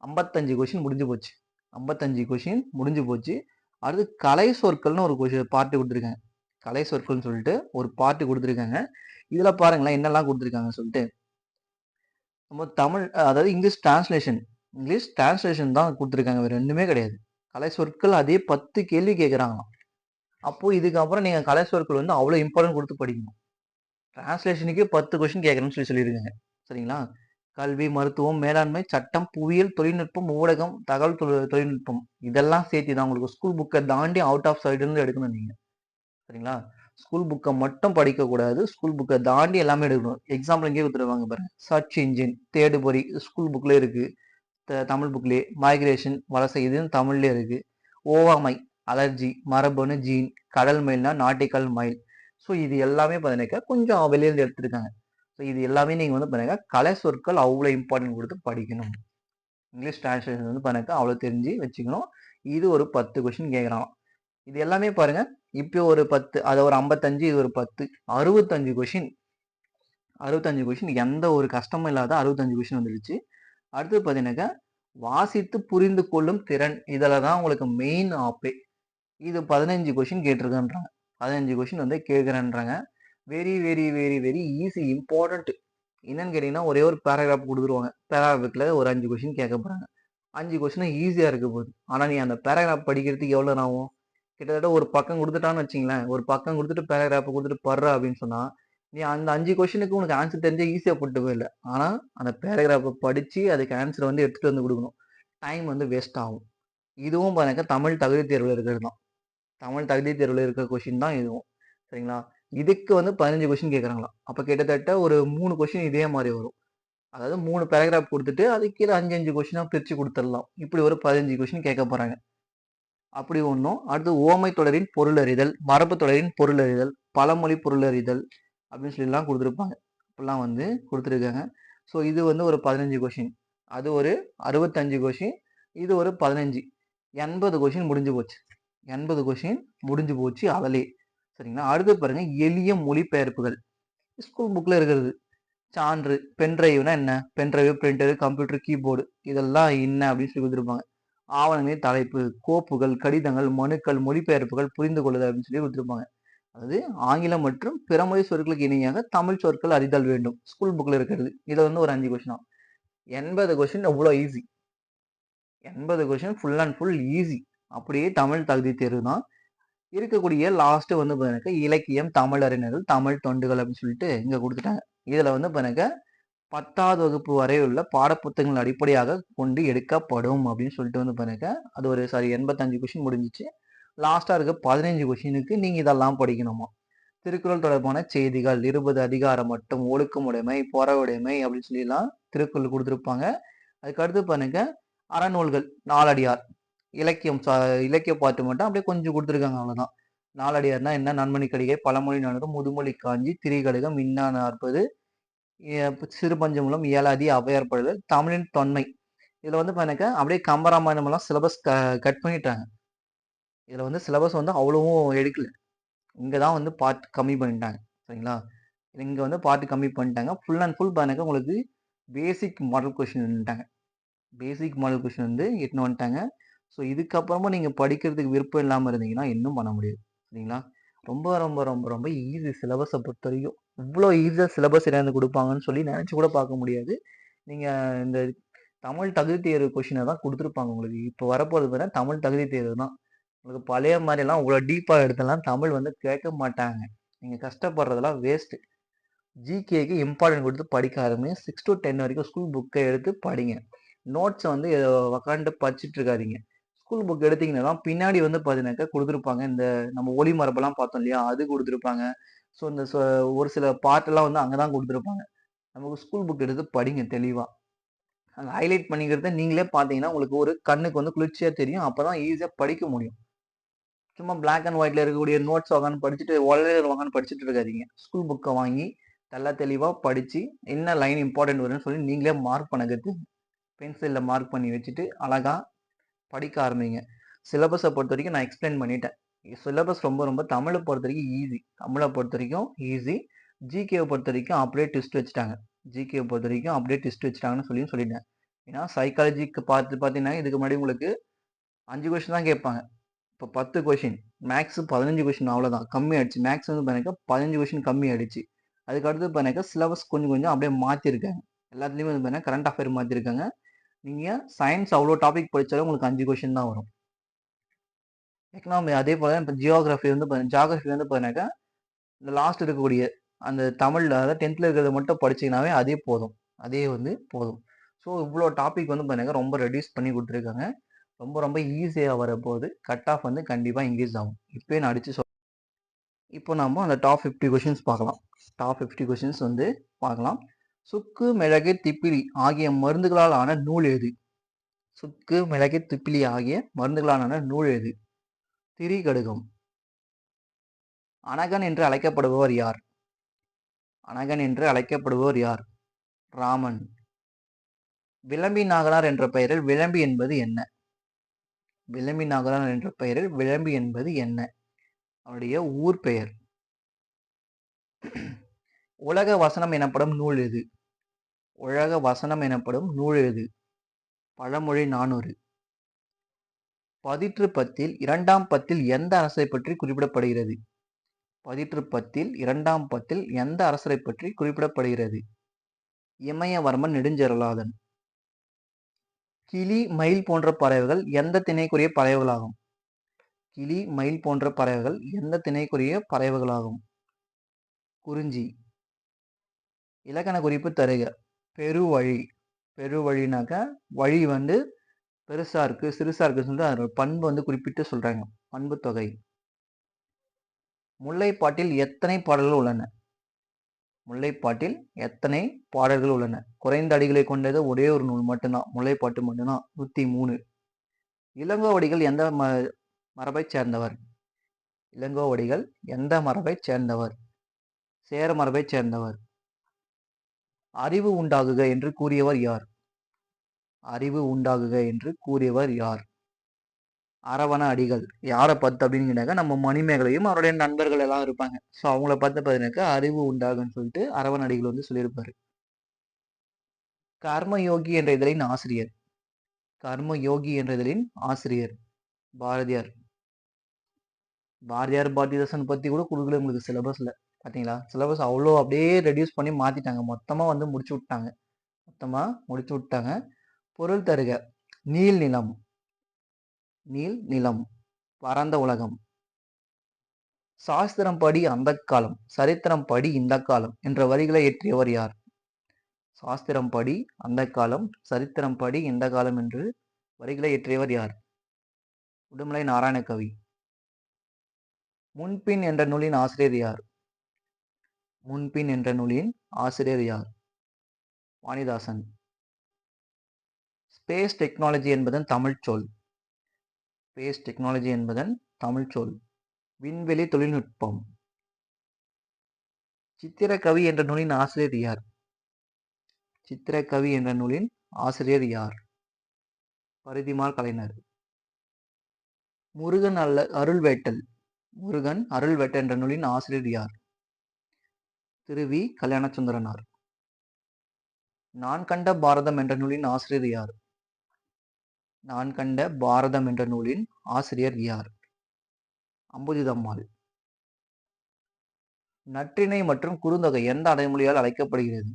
55 கொஸ்டின் முடிஞ்சு போச்சு. 55 கொஸ்டின் முடிஞ்சு போச்சு. அடுத்து கலை சொற்கள்னு ஒரு பார்ட் குடுத்துருக்காங்க. கலை சொற்கள்னு சொல்லிட்டு ஒரு பார்ட் குடுத்துருக்காங்க. இதுல பாருங்களேன் என்னெல்லாம் குடுத்துருக்காங்கன்னு சொல்லிட்டு. நம்ம தமிழ் அதாவது இங்கிலீஷ் டிரான்ஸ்லேஷன் தான் குடுத்துருக்காங்க. வேற ஒண்ணுமே கிடையாது. கலை சொற்கள் அதே 10 கேள்வி கேட்கறாங்களாம். அப்போ இதுக்கப்புறம் நீங்க கலை சொற்கள் வந்து அவ்வளோ இம்பார்ட்டன்ட் குடுத்து படிக்கணும். டிரான்ஸ்லேஷனுக்கே 10 கொஸ்டின் கேட்கறேன்னு சொல்லியிருக்காங்க. சரிங்களா? கல்வி, மருத்துவம், மேலாண்மை, சட்டம், புவியியல், தொழில்நுட்பம், ஊடகம், தகவல் தொழில்நுட்பம் இதெல்லாம் சேர்த்து தான் உங்களுக்கு ஸ்கூல் புக்க தாண்டி அவுட் ஆஃப் சைடு இருந்து எடுக்கணும் நீங்க. சரிங்களா? ஸ்கூல் புக்க மட்டும் படிக்கக்கூடாது. ஸ்கூல் புக்க தாண்டி எல்லாமே எடுக்கணும். எக்ஸாம்பிள் இங்கேயே குடுத்துருக்காங்க பாருங்க. சர்ச் இன்ஜின், தேடுபொறி ஸ்கூல் புக்லயே இருக்கு. தமிழ் புக்லயே. மைக்ரேஷன், வலசை இதுவும் தமிழ்லயே இருக்கு. ஓவாமை, அலர்ஜி, மரபணு, ஜீன், கடல் மைல்னா நாட்டிக்கல் மைல். ஸோ இது எல்லாமே பார்த்தீங்கன்னாக்கா கொஞ்சம் வெளிய இருந்து எடுத்திருக்காங்க. ஸோ இது எல்லாமே நீங்க வந்து பார்த்தீங்கன்னா கலை சொற்கள் அவ்வளோ இம்பார்ட்டன்ட் குடுத்து படிக்கணும். இங்கிலீஷ் டிரான்ஸ்லேஷன் வந்து பார்த்தீங்கன்னாக்கா அவ்வளோ தெரிஞ்சு வச்சுக்கணும். இது ஒரு 10 கொஸ்டின் கேட்கறான். இது எல்லாமே பாருங்க. இப்போ ஒரு 10, அது ஒரு 55, இது ஒரு 10, 65 கொஸ்டின். 65 கொஸ்டின், எந்த ஒரு கஷ்டமும் இல்லாத 65 கொஸ்டின் வந்துடுச்சு. அடுத்து பார்த்தீங்கன்னாக்கா, வாசித்து புரிந்து கொள்ளும் திறன். இதில தான் உங்களுக்கு மெயின் ஆப்பே. இது 15 கொஸ்டின் கேட்டிருக்கேன்றாங்க. 15 கொஸ்டின் வந்து கேட்கிறேன்றாங்க. Very, very, very, very easy, important. என்னன்னு கேட்டீங்கன்னா, ஒரே ஒரு பேராகிராஃப் குடுத்துருவாங்க. பேராகிராஃப்ல ஒரு 5 கொஸ்டின் கேட்க போறாங்க. 5 கொஸ்டினும் ஈஸியா இருக்க போகுது. ஆனா, நீ அந்த பேராகிராஃப் படிக்கிறதுக்கு எவ்வளோ நேரம் ஆகும்? கிட்டத்தட்ட ஒரு பக்கம் குடுத்துட்டான்னு வச்சுக்கங்களேன். ஒரு பக்கம் குடுத்துட்டு பேராகிராஃப் குடுத்துட்டு பட்றா அப்படின்னு சொன்னா, நீ அந்த 5 கொஸ்டினுக்கு உனக்கு ஆன்சர் தெரிஞ்சா ஈஸியா போட்டு போயிடல. ஆனா, அந்த பேராகிராஃப படிச்சு அதுக்கு ஆன்சர் வந்து எடுத்துட்டு வந்து குடுக்கணும். டைம் வந்து வேஸ்ட் ஆகும். இதுவும் பாருங்க தமிழ் தகுதி தேர்வுல இருக்கிறது தான். தமிழ் தகுதி தேர்வுல இருக்கிற கொஸ்டின் தான் இதுவும். சரிங்களா? இதுக்கு வந்து 15 கொஸ்டின் கேட்கறாங்களாம். அப்ப கிட்டத்தட்ட ஒரு 3 கொஸ்டின் இதே மாரி வரும். அதாவது 3 பேராகிராஃப் குடுத்துட்டு, அதுக்கு கீழ 5, 5 கொஸ்டினா பிரிச்சு குடுத்துடலாம். இப்படி ஒரு 15 கொஸ்டின் கேட்க போறாங்க. அப்படி ஒண்ணும். அடுத்து உவமை தொடரின் பொருளறிதல், மரபு தொடரின் பொருளறிதல், பழமொழி பொருளறிதல் அப்படின்னு சொல்லிலாம் குடுத்துருப்பாங்க. இப்படிலாம் வந்து குடுத்துருக்காங்க. ஸோ இது வந்து ஒரு 15 கொஸ்டின். அது ஒரு 65 கொஸ்டின். இது ஒரு 15. 80 கொஸ்டின் முடிஞ்சு போச்சு. 80 கொஸ்டின் முடிஞ்சு போச்சு அதுலயே. சரிங்களா? அடுத்து பாருங்க எளிய மொழிபெயர்ப்புகள். ஸ்கூல் புக்ல இருக்கிறது. சான்று, பென் டிரைவ்னா என்ன? Pen drive, printer, computer, keyboard இதெல்லாம் என்ன அப்படின்னு சொல்லி குடுத்துருப்பாங்க. ஆவணங்களின் தலைப்பு, கோப்புகள், கடிதங்கள், மனுக்கள், மொழிபெயர்ப்புகள், புரிந்து கொள்ளுதல் அப்படின்னு சொல்லி குடுத்துருப்பாங்க. அதாவது ஆங்கிலம் மற்றும் பிற மொழி சொற்களுக்கு இணையாக தமிழ் சொற்கள் அறிதல் வேண்டும். ஸ்கூல் புக்ல இருக்கிறது. இது வந்து ஒரு 5 கொஸ்டினா. 80 கொஸ்டின் அவ்ளோ easy. 80 question full and full easy. அப்படியே தமிழ் தகுதி தேர்வு தான். இருக்கக்கூடிய லாஸ்ட் வந்து பாருங்க இலக்கியம், தமிழறிஞர்கள், தமிழ் தொண்டுகள் அப்படின்னு சொல்லிட்டு இங்க குடுத்துட்டாங்க. இதுல வந்து பாருங்க 10வது வகுப்பு வரை உள்ள பாடப்புத்தகங்கள் அடிப்படையாக கொண்டு எடுக்கப்படும் அப்படின்னு சொல்லிட்டு வந்து பாருங்க. அது ஒரு சாரி 85 கொஸ்டின் முடிஞ்சிச்சு. லாஸ்டா இருக்க 15 கொஸ்டினுக்கு நீங்க இதெல்லாம் படிக்கணுமா. திருக்குறள் தொடர்பான செய்திகள் 20 அதிகாரம் மட்டும், ஒழுக்கமுடைமை, பொறவுடைமை அப்படின்னு சொல்லிலாம் திருக்குறள் குடுத்துருப்பாங்க. அதுக்கு அடுத்து பாருங்க அறநூல்கள், நாலடியார், இலக்கியம் இலக்கிய பாட்டு மட்டும் அப்படியே கொஞ்சம் குடுத்துருக்காங்க அவ்வளவுதான். நாலடியார்னா என்ன? நன்மணி கடிகை, பழமொழி நானூறு, முதுமொழி காஞ்சி, திரிகடுகம், இன்னா நாற்பது, சிறுபஞ்சமூலம், ஏலாதி, ஔவையார் பாடல்கள், தமிழின் தொன்மை. இதுல வந்து பாருங்க அப்படியே கம்பராமாயணம் எல்லாம் சிலபஸ் கட் பண்ணிட்டாங்க. இதுல வந்து சிலபஸ் வந்து அவ்வளவும் எடுக்கல. இங்க தான் வந்து பார்ட் கம்மி பண்ணிட்டாங்க. சரிங்களா? இங்க வந்து பார்ட் கம்மி பண்ணிட்டாங்க. ஃபுல் அண்ட் ஃபுல் பாருங்க உங்களுக்கு பேசிக் மாடல் கொஸ்டின்ட்டாங்க. பேசிக் மாடல் கொஸ்டின் வந்து எட்டுன்னு வந்துட்டாங்க. ஸோ இதுக்கப்புறமா நீங்க படிக்கிறதுக்கு விருப்பம் இல்லாம இருந்தீங்கன்னா, இன்னும் பண்ண முடியாது. சரிங்களா? ரொம்ப, ரொம்ப, ரொம்ப, ரொம்ப ஈஸி சிலபஸ பொறுத்தவரைக்கும். இவ்ளோ ஈஸியா சிலபஸ் என்னாந்து குடுப்பாங்கன்னு சொல்லி நெனச்சு கூட பார்க்க முடியாது. நீங்க இந்த தமிழ் தகுதி தேர்வு கொஸ்டின தான் குடுத்துருப்பாங்க உங்களுக்கு. இப்ப வரப்போறது பார்த்தீங்கன்னா, தமிழ் தகுதி தேர்வு தான். உங்களுக்கு பழைய மாரிலாம் இவ்ளோ டீப்பா எடுத்தெல்லாம் தமிழ் வந்து கேட்க மாட்டாங்க. நீங்க கஷ்டப்படுறதெல்லாம் வேஸ்ட். ஜிகேக்கு இம்பார்ட்டன்ட் குடுத்து படிக்க ஆரம்பிங்க. 6 டூ 10 வரைக்கும் ஸ்கூல் புக்க எடுத்து படிங்க. நோட்ஸ வந்து உக்காந்துட்டு படிச்சுட்டு இருக்காதீங்க. ஸ்கூல் புக் எடுத்தீங்கன்னா தான் பின்னாடி வந்து பார்த்தீங்கன்னாக்கா குடுத்துருப்பாங்க. இந்த நம்ம ஒலி மரபெல்லாம் பார்த்தோம் இல்லையா? அது குடுத்துருப்பாங்க. ஸோ இந்த ஒரு சில பார்ட்லாம் வந்து அங்க தான் குடுத்துருப்பாங்க. நமக்கு ஸ்கூல் புக் எடுத்து படிங்க தெளிவா. அந்த ஹைலைட் பண்ணிக்கிறத நீங்களே பார்த்தீங்கன்னா, உங்களுக்கு ஒரு கண்ணுக்கு வந்து குளிர்ச்சியா தெரியும். அப்பதான் ஈஸியா படிக்க முடியும். சும்மா பிளாக் அண்ட் ஒயிட்ல இருக்கக்கூடிய நோட்ஸ் உக்காந்து படிச்சுட்டு, ஒலையில உக்காந்து படிச்சுட்டு இருக்காதீங்க. ஸ்கூல் புக்க வாங்கி தெள்ள தெளிவா படிச்சு, என்ன லைன் இம்பார்ட்டன்ட் வரும்ன்னு சொல்லி நீங்களே மார்க் பண்ண கத்துங்க. பென்சில்ல மார்க் பண்ணி வச்சுட்டு, அழகா படிக்க ஆரம்பிங்க. சிலபஸ பொறுத்தவரைக்கும் நான் எக்ஸ்பிளைன் பண்ணிட்டேன். சிலபஸ் ரொம்ப ரொம்ப தமிழ பொறுத்தவரைக்கும் ஈஸி. தமிழ பொறுத்தவரைக்கும் ஈஸி. ஜிகேவ பொறுத்தவரைக்கும் அப்படியே ட்விஸ்ட் வச்சுட்டாங்க. ஜிகேவ பொறுத்தவரைக்கும் அப்படியே ட்விஸ்ட் வச்சுட்டாங்கன்னு சொல்லிட்டேன். ஏன்னா சைக்காலஜிக்கு பார்த்தீங்கன்னா, இதுக்கு முன்னாடி உங்களுக்கு 5 கொஸ்டின் தான் கேட்பாங்க. இப்போ 10 கொஸ்டின். மேத்ஸ் 15 கொஸ்டின் அவ்வளோதான். கம்மி ஆயிடுச்சு. மேத்ஸ் வந்து பார்த்தீங்கன்னா 15 கொஸ்டின் கம்மி ஆயிடுச்சு. அதுக்கு அடுத்து பார்த்தீங்கன்னா சிலபஸ் கொஞ்சம் கொஞ்சம் அப்படியே மாத்திருக்காங்க. எல்லாத்துலயுமே வந்து பார்த்தீங்கன்னா கரண்ட் அஃபேர் மாத்திருக்காங்க. நீங்க சயன்ஸ் அவ்வளோ டாபிக் படிச்சாலும் உங்களுக்கு 5 கொஸ்டின் தான் வரும். எக்கனாமி அதே போல இப்போ ஜியோகிராஃபி வந்து ஜியோகிராஃபி வந்து பார்த்தீங்கன்னாக்கா, இந்த லாஸ்ட் இருக்கக்கூடிய அந்த தமிழ்ல அதாவது 10th இருக்கிறத மட்டும் படிச்சீங்கன்னாவே அதே போதும். அதே வந்து போதும். ஸோ இவ்வளோ டாபிக் வந்து பார்த்தீங்கன்னா ரொம்ப ரெடியூஸ் பண்ணி குடுத்துருக்காங்க. ரொம்ப ரொம்ப ஈஸியா வரப்போகுது. கட் ஆஃப் வந்து கண்டிப்பா இன்கிரீஸ் ஆகும். இப்பயே நான் அடிச்சு இப்போ நாம அந்த டாப் 50 கொஸ்டின்ஸ் பார்க்கலாம். டாப் 50 கொஸ்டின்ஸ் வந்து பார்க்கலாம். சுக்கு, மிளகு, திப்பிலி ஆகிய மருந்துகளால் ஆன நூல் எது? சுக்கு, மிளகு, திப்பிலி ஆகிய மருந்துகளால் ஆன நூல் எது? திரிகடுகம். அனகன் என்று அழைக்கப்படுபவர் யார்? அனகன் என்று அழைக்கப்படுபவர் யார்? ராமன். விளம்பி நாகனார் என்ற பெயரில் விளம்பி என்பது என்ன? விளம்பி நாகராஜன் என்ற பெயரில் விளம்பி என்பது என்ன? அவருடைய ஊர் பெயர். உலக வசனம் எனப்படும் நூல் எது? உலக வசனம் எனப்படும் நூல் எது? பழமொழி 400. பதிற்று பத்தில் 2ஆம் பத்தில் எந்த அரசரை பற்றி குறிப்பிடப்படுகிறது? பதிற்று பத்தில் 2ஆம் பத்தில் எந்த அரசரை பற்றி குறிப்பிடப்படுகிறது? இமயவர்மன் நெடுஞ்செழியன். கிளி, மயில் போன்ற பறவைகள் எந்த திணைக்குரிய பறவைகளாகும்? கிளி, மயில் போன்ற பறவைகள் எந்த திணைக்குரிய பறவைகளாகும்? குறிஞ்சி. இலக்கண குறிப்பு தருக. பெருவழி. பெருவழினாக்க வழி வந்து பெருசா இருக்கு, சிறுசா இருக்குன்னு சொல்லிட்டு அதோட பண்பு வந்து குறிப்பிட்டு சொல்றாங்க. பண்பு தொகை. முல்லைப்பாட்டில் எத்தனை பாடல்கள் உள்ளன? முல்லைப்பாட்டில் எத்தனை பாடல்கள் உள்ளன? குறைந்த அடிகளை கொண்டது ஒரே ஒரு நூல் மட்டும்தான், முல்லைப்பாட்டு மட்டும்தான், 103. இளங்கோவடிகள் எந்த மரபை சேர்ந்தவர்? இளங்கோவடிகள் எந்த மரபை சேர்ந்தவர்? சேர மரபை சேர்ந்தவர். அறிவு உண்டாகுக என்று கூறியவர் யார்? அறிவு உண்டாகுக என்று கூறியவர் யார்? அரவண அடிகள். யாரை பார்த்து அப்படின்னு கேட்டாக்க நம்ம மணிமேகலையும் அவருடைய நண்பர்கள் எல்லாம் இருப்பாங்க. ஸோ அவங்கள பார்த்து பார்த்தீங்கன்னாக்கா அறிவு உண்டாகுன்னு சொல்லிட்டு அரவண அடிகள் வந்து சொல்லியிருப்பாரு. கர்மயோகி என்ற இதழின் ஆசிரியர். கர்மயோகி என்ற இதழின் ஆசிரியர் பாரதியார். பாரதியார் பாரதிதாசன் பத்தி கூட கொடுக்கல உங்களுக்கு சிலபஸ்ல. பார்த்தீங்களா? சிலபஸ் அவ்வளோ அப்படியே ரெடியூஸ் பண்ணி மாத்திட்டாங்க. மொத்தமா வந்து முடிச்சு விட்டாங்க. பொருள் தருக. நீல் நிலம். நீல் நிலம். பரந்த உலகம். சாஸ்திரம் படி அந்த காலம், சரித்திரம் படி இந்த காலம் என்ற வரிகளை இயற்றியவர் யார்? சாஸ்திரம் படி அந்த காலம், சரித்திரம் படி இந்த காலம் என்று வரிகளை இயற்றியவர் யார்? உடுமலை நாராயணகவி. முன்பின் என்ற நூலின் ஆசிரியர் யார்? முன்பின் என்ற நூலின் ஆசிரியர் யார்? வாணிதாசன். ஸ்பேஸ் டெக்னாலஜி என்பதன் தமிழ் சொல். ஸ்பேஸ் டெக்னாலஜி என்பதன் தமிழ் சொல் விண்வெளி தொழில்நுட்பம். சித்திரக்கவி என்ற நூலின் ஆசிரியர் யார்? சித்திரக்கவி என்ற நூலின் ஆசிரியர் யார்? பரிதிமால் கலைஞர். முருகன் அருள்வேட்டல். முருகன் அருள்வேட்டல் என்ற நூலின் ஆசிரியர் யார்? திருவி கல்யாணசுந்தரனார். நான் கண்ட பாரதம் என்ற நூலின் ஆசிரியர் யார்? நான் கண்ட பாரதம் என்ற நூலின் ஆசிரியர் யார்? அம்புஜிதம்மாள். நற்றிணை மற்றும் குறுந்தொகை எந்த அடைமொழியால் அழைக்கப்படுகிறது?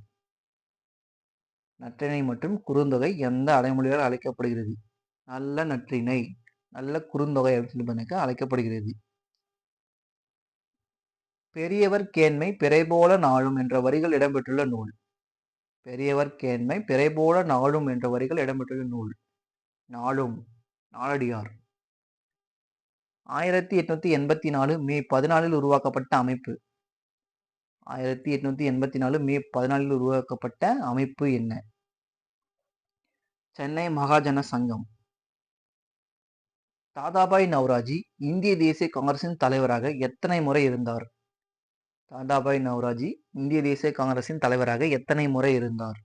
நற்றிணை மற்றும் குறுந்தொகை எந்த அடைமொழியால் அழைக்கப்படுகிறது? நல்ல நற்றிணை, நல்ல குறுந்தொகை அப்படின்னு சொல்லி அழைக்கப்படுகிறது. பெரியவர் கேண்மை பிறைபோல நாளும் என்ற வரிகள் இடம்பெற்றுள்ள நூல். பெரியவர் கேண்மை பிறைபோல நாளும் என்ற வரிகள் இடம்பெற்றுள்ள நூல் நாளும். நாலடியார். 1884 மே 14 உருவாக்கப்பட்ட அமைப்பு. 1884 மே 14 உருவாக்கப்பட்ட அமைப்பு என்ன? சென்னை மகாஜன சங்கம். தாதாபாய் நவ்ரோஜி இந்திய தேசிய காங்கிரசின் தலைவராக எத்தனை முறை இருந்தார்? தாதாபாய் நவ்ரோஜி இந்திய தேசிய காங்கிரசின் தலைவராக எத்தனை முறை இருந்தார்?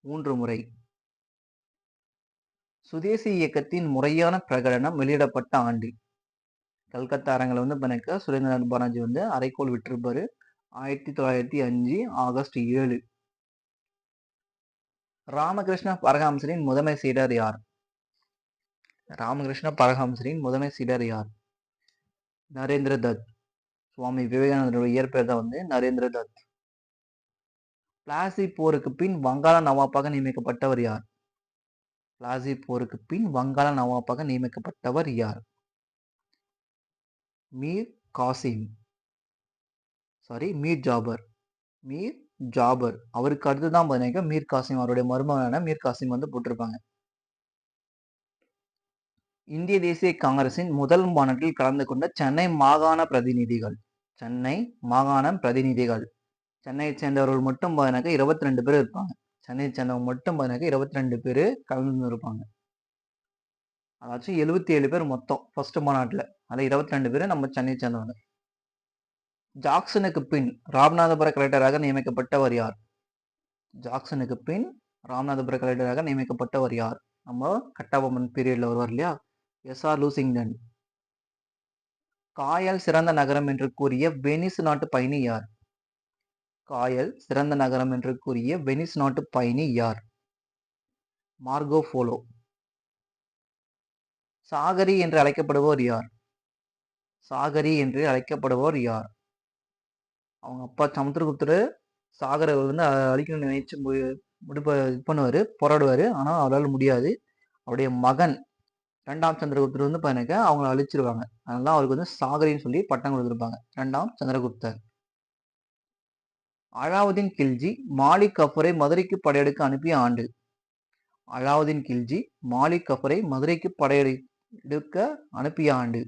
3 முறை. சுதேசி இயக்கத்தின் முறையான பிரகடனம் வெளியிடப்பட்ட ஆண்டு. கல்கத்தா அரங்கில் வந்து பண்ணக்க சுரேந்திரநாத் பானர்ஜி வந்து அரைக்கோள் விட்டிருப்பாரு. 1905 ஆகஸ்ட் 7. ராமகிருஷ்ண பரமஹம்சரின் முதன்மை சீடர் யார்? ராமகிருஷ்ண பரமஹம்சரின் முதன்மை சீடர் யார்? நரேந்திர தத். சுவாமி விவேகானந்தருடைய இயற்பெயர் தான் வந்து நரேந்திர தத். பிளாசி போருக்கு பின் வங்காள நவாப்பாக நியமிக்கப்பட்டவர் யார்? பிளாசி போருக்கு பின் வங்காள நவாப்பாக நியமிக்கப்பட்டவர் யார்? மீர் காசிம். மீர் ஜாபர். மீர் ஜாபர். அவருக்கு அடுத்துதான் பார்த்தீங்கன்னா மீர் காசிம், அவருடைய மருமகனான மீர் காசிம் வந்து போட்டிருப்பாங்க. இந்திய தேசிய காங்கிரசின் முதல் மாநாட்டில் கலந்து கொண்ட சென்னை மாகாண பிரதிநிதிகள். சென்னை மாகாண பிரதிநிதிகள். சென்னையை சேர்ந்தவர்கள் மட்டும் பார்த்தீங்கன்னா 22 பேர் இருப்பாங்க. சென்னையை சேர்ந்தவங்க மட்டும் பார்த்தீங்கன்னா 22 பேர் கலந்து இருப்பாங்க. அதாச்சும் 77 பேர் மொத்தம் ஃபர்ஸ்ட் மாநாட்டில். அதில் 22 பேர் நம்ம சென்னையை சேர்ந்தவங்க. ஜாக்சனுக்கு பின் ராமநாதபுர கலெக்டராக நியமிக்கப்பட்டவர் யார்? ஜாக்சனுக்கு பின் ராமநாதபுர கலெக்டராக நியமிக்கப்பட்டவர் யார்? நம்ம கட்டபொம்மன் பீரியட்ல வருவார் இல்லையா, எஸ்ஆர் லூசிங்டன். காயல் சிறந்த நகரம் என்று கூறிய வெனிஸ் நாட்டு பயணி யார்? காயல் சிறந்த நகரம் என்று கூறிய வெனிஸ் நாட்டு பயணி யார்? Marco polo. சாகரி என்று அழைக்கப்படுபவர் யார்? சாகரி என்று அழைக்கப்படுபவர் யார்? அவங்க அப்பா சமுத்திரகுப்தர் சாகரை வந்து அழிக்கணும்னு நினைச்சு இது பண்ணுவாரு, போராடுவாரு. ஆனா அவரால் முடியாது. அவருடைய மகன் 2ஆம் சந்திரகுப்தர் வந்து பாருங்க அவங்கள அழிச்சிருவாங்க. அதனால அவருக்கு வந்து சாகரின்னு சொல்லி பட்டம் கொடுத்துருப்பாங்க. 2ஆம் சந்திரகுப்தர். அலாவுதீன் கில்ஜி மாலிக் கஃபூரை மதுரைக்கு படையெடுக்க அனுப்பிய ஆண்டு. அலாவுதீன் கில்ஜி மாலிக் கஃபூரை மதுரைக்கு படையெடுக்க அனுப்பிய ஆண்டு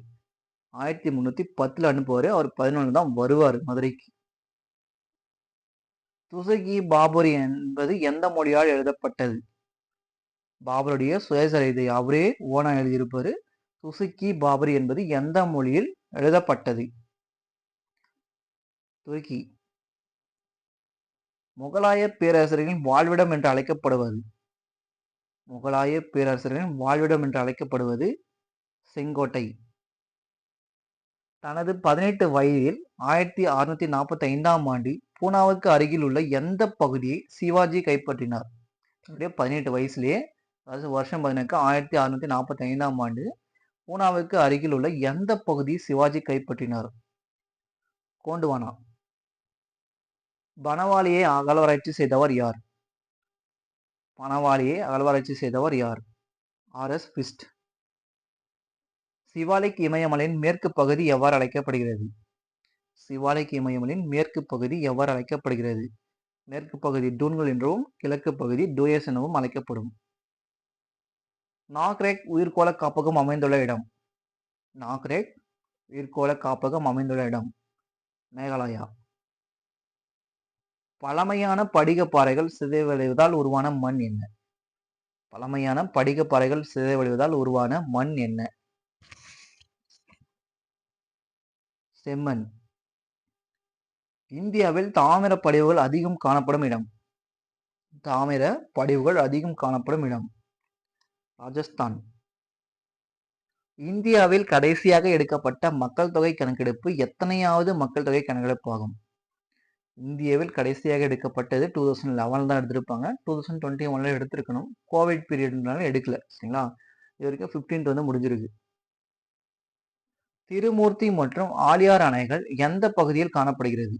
1310 அனுப்புவாரு. அவர் 11 தான் வருவார் மதுரைக்கு. துசுகி பாபர் என்பது எந்த மொழியால் எழுதப்பட்டது? பாபருடைய சுயசரிதை அவரே ஓனா எழுதியிருப்பாரு. துசுக்கி பாபர் என்பது எந்த மொழியில் எழுதப்பட்டது? துருக்கி. முகலாய பேரரசர்களின் வாழ்விடம் என்று அழைக்கப்படுவது. முகலாய பேரரசர்களின் வாழ்விடம் என்று அழைக்கப்படுவது செங்கோட்டை. தனது 18 வயதில் 1645ஆம் ஆண்டு பூனாவுக்கு அருகில் உள்ள எந்த பகுதியை சிவாஜி கைப்பற்றினார்? 18 வயசுலயே, அதாவது வருஷம் 1645ஆம் ஆண்டு பூனாவுக்கு அருகில் உள்ள எந்த பகுதியை சிவாஜி கைப்பற்றினார்? கோண்டுவானா. பனவாலியை அகழ்வாராய்ச்சி செய்தவர் யார்? பனவாலியை அகழ்வாராய்ச்சி செய்தவர் யார்? ஆர்.எஸ். பிஸ்ட். சிவாலிக் இமயமலையின் மேற்கு பகுதி எவ்வாறு அழைக்கப்படுகிறது? சிவாலிக் இமயமலையின் மேற்கு பகுதி எவ்வாறு அழைக்கப்படுகிறது? மேற்கு பகுதி டூன்கள் என்றும் கிழக்கு பகுதி டூயஸ் எனவும் அழைக்கப்படும். நாக்ரெக் உயிர்கோள காப்பகம் அமைந்துள்ள இடம். நாக்ரெக் உயிர்கோள காப்பகம் அமைந்துள்ள இடம் மேகாலயா. பழமையான படிக பாறைகள் சிதைவடைவதால் உருவான மண் என்ன? பழமையான படிக பாறைகள் சிதைவடைவதால் உருவான மண் என்ன? செம்மண். இந்தியாவில் தாமிர படிவுகள் அதிகம் காணப்படும் இடம். தாமிர படிவுகள் அதிகம் காணப்படும் இடம் ராஜஸ்தான். இந்தியாவில் கடைசியாக எடுக்கப்பட்ட மக்கள் தொகை கணக்கெடுப்பு எத்தனையாவது மக்கள் தொகை கணக்கெடுப்பு ஆகும்? இந்தியாவில் கடைசியாக எடுக்கப்பட்டது 2011 தான் எடுத்திருப்பாங்க. 2021 எடுத்திருக்கணும். கோவிட் பீரியட்னால எடுக்கல. சரிங்களா? இது வரைக்கும் 15th வந்து முடிஞ்சிருக்கு. திருமூர்த்தி மற்றும் ஆலியார் அணைகள் எந்த பகுதியில் காணப்படுகிறது?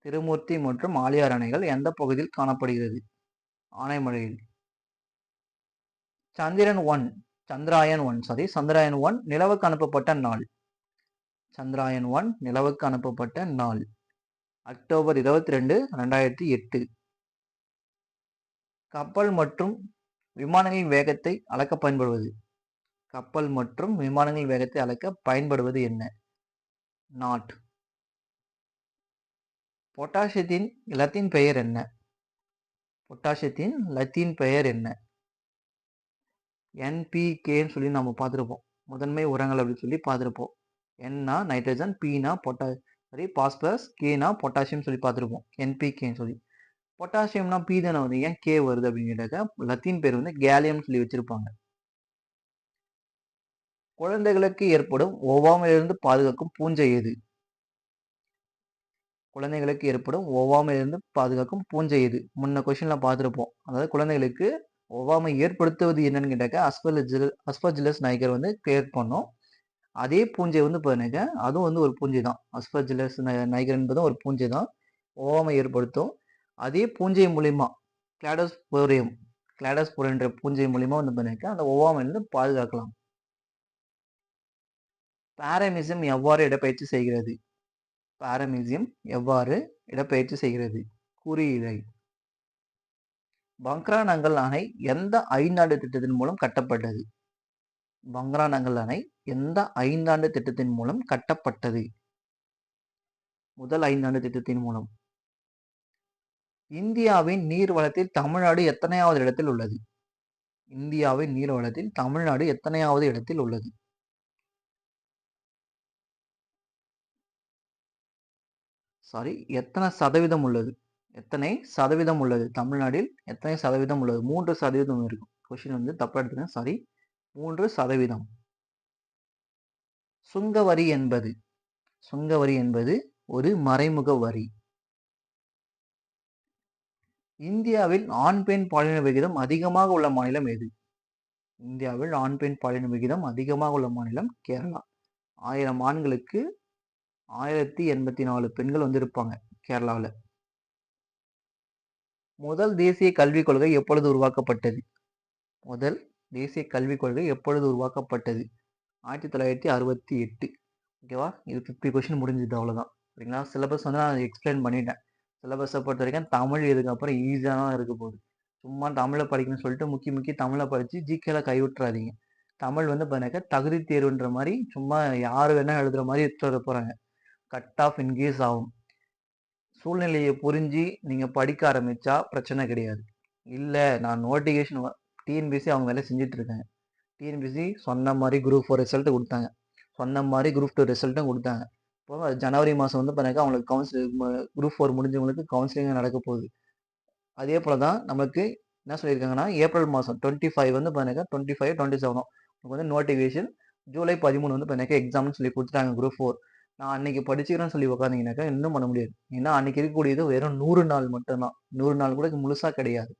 திருமூர்த்தி மற்றும் ஆலியார் அணைகள் எந்த பகுதியில் காணப்படுகிறது? ஆனைமலையில். சந்திராயன் 1 நிலவுக்கு அனுப்பப்பட்ட நாள். சந்திராயன் 1 நிலவுக்கு அனுப்பப்பட்ட நாள் அக்டோபர் 22, 2008. கப்பல் மற்றும் விமானங்களின் வேகத்தை அளக்க பயன்படுவது. கப்பல் மற்றும் விமானங்களின் வேகத்தை அளக்க பயன்படுவது என்ன? நாட். பொட்டாசியத்தின் லத்தீன் பெயர் என்ன? பொட்டாசியத்தின் லத்தீன் பெயர் என்ன? என்பிகேன்னு சொல்லி நம்ம பார்த்துருப்போம். முதன்மை உரங்கள் அப்படின்னு சொல்லி பார்த்துருப்போம். என்னா நைட்ரஜன், பினா பாஸ்பரஸ், கேனா பொட்டாசியம் சொல்லி பார்த்துருப்போம். என்பிகேன்னு சொல்லி. பொட்டாசியம்னா பி தானே வந்து ஏன் கே வருது அப்படின்னு கேட்டாக்க லத்தீன் பேர் வந்து கேலியம் சொல்லி வச்சிருப்பாங்க. குழந்தைகளுக்கு ஏற்படும் ஒவ்வாமையிலிருந்து பாதுகாக்கும் பூஞ்சை எது? குழந்தைகளுக்கு ஏற்படும் ஒவ்வாமையிலிருந்து பாதுகாக்கும் பூஞ்சை எது? முன்ன கொஸ்டின்ல பார்த்துருப்போம். அதாவது குழந்தைகளுக்கு ஒவ்வாமை ஏற்படுத்துவது என்னன்னு கேட்டாக்க அஸ்பர்ஜிலஸ் நைகர் வந்து கிரியேட் பண்ணோம். அதே பூஞ்சை வந்து பாருங்க, அதுவும் வந்து ஒரு பூஞ்சை தான். அஸ்பர்ஜிலஸ் நைகர் என்பதும் ஒரு பூஞ்சை தான். ஒவ்வாமை ஏற்படுத்தும். அதே பூஞ்சை மூலியமா கிளாடோஸ்போரியம் என்ற பூஞ்சை மூலியமா வந்து பாருங்க அந்த ஒவ்வாமையிலிருந்து பாதுகாக்கலாம். பாரமீசியம் எவ்வாறு இடப்பெயர்ச்சி செய்கிறது? பாரமீசியம் எவ்வாறு இடப்பெயர்ச்சி செய்கிறது? குறியிழை. பங்க்ரானங்கல் அணை எந்த 5 ஆண்டு திட்டத்தின் மூலம் கட்டப்பட்டது? பங்க்ரானங்கல் அணை எந்த 5 ஆண்டு திட்டத்தின் மூலம் கட்டப்பட்டது? முதல் 5 ஆண்டு திட்டத்தின் மூலம். இந்தியாவின் நீர் வளத்தில் தமிழ்நாடு எத்தனையாவது இடத்தில் உள்ளது? இந்தியாவின் நீர் வளத்தில் தமிழ்நாடு எத்தனையாவது இடத்தில் உள்ளது? எத்தனை சதவீதம் உள்ளது? எத்தனை சதவீதம் உள்ளது? தமிழ்நாட்டில் எத்தனை சதவீதம் உள்ளது? 3% இருக்கும். கொஸ்டின் வந்து தப்பா எடுத்துக்கேன். 3%. சுங்கவரி என்பது ஒரு மறைமுக வரி. இந்தியாவில் ஆண் பெண் பாலின விகிதம் அதிகமாக உள்ள மாநிலம் எது? இந்தியாவில் ஆண் பெண் பாலின விகிதம் அதிகமாக உள்ள மாநிலம் கேரளா. 1000 ஆண்களுக்கு 1084 பெண்கள் வந்து இருப்பாங்க கேரளாவில். முதல் தேசிய கல்விக் கொள்கை எப்பொழுது உருவாக்கப்பட்டது? முதல் தேசிய கல்விக் கொள்கை எப்பொழுது உருவாக்கப்பட்டது? 1968. ஓகேவா? இது 50 கொஸ்டின் முடிஞ்சுது, அவ்வளோதான். சரிங்களா? சிலபஸ் வந்து நான் எக்ஸ்பிளைன் பண்ணிட்டேன். சிலபஸை பொறுத்த வரைக்கும் தமிழ் இதுக்கப்புறம் ஈஸியாக தான் இருக்க போகுது. சும்மா தமிழை படிக்கணும்னு சொல்லிட்டு முக்கி தமிழை படித்து ஜிகேல கை விட்டுறாதீங்க. தமிழ் வந்து பார்த்தீங்கன்னாக்கா தகுதி தேர்வுன்ற மாதிரி சும்மா யார் வேணால் எழுதுகிற மாதிரி எடுத்துகிட்டு வர போகிறாங்க. கட் ஆஃப் இன்க்ரீஸ் ஆகும். சூழ்நிலையை புரிஞ்சு நீங்கள் படிக்க ஆரம்பித்தா பிரச்சனை கிடையாது. இல்லை, நான் நோட்டிஃபிகேஷன் டிஎன்பிஎஸ்சி அவங்க வேலை செஞ்சுட்டு இருக்காங்க. டிஎன்பிஎஸ்சி சொன்ன மாதிரி குரூப் 4 ரிசல்ட்டு கொடுத்தாங்க, சொன்ன மாதிரி குரூப் 2 ரிசல்ட்டும் கொடுத்தாங்க. இப்போ ஜனவரி மாதம் வந்து பார்த்தீங்கன்னா அவங்களுக்கு கவுன்சிலிங், குரூப் 4 முடிஞ்சவங்களுக்கு கவுன்சிலிங் நடக்க போகுது. அதே போல் தான் நமக்கு என்ன சொல்லியிருக்காங்கன்னா ஏப்ரல் மாதம் 25 வந்து பார்த்தீங்கன்னா 25, 27 உங்களுக்கு வந்து நோட்டிஃபிகேஷன். ஜூலை 13 வந்து பார்த்தீங்கன்னா எக்ஸாம்னு சொல்லி கொடுத்துட்டாங்க குரூப் 4. நான் அன்னைக்கு படிச்சுக்கிறேன்னு சொல்லி உட்காந்திங்கனாக்கா இன்னும் பண்ண முடியாது. ஏன்னா அன்னைக்கு இருக்கக்கூடியது வெறும் 100 நாள் மட்டும்தான். 100 நாள் கூட முழுசாக கிடையாது.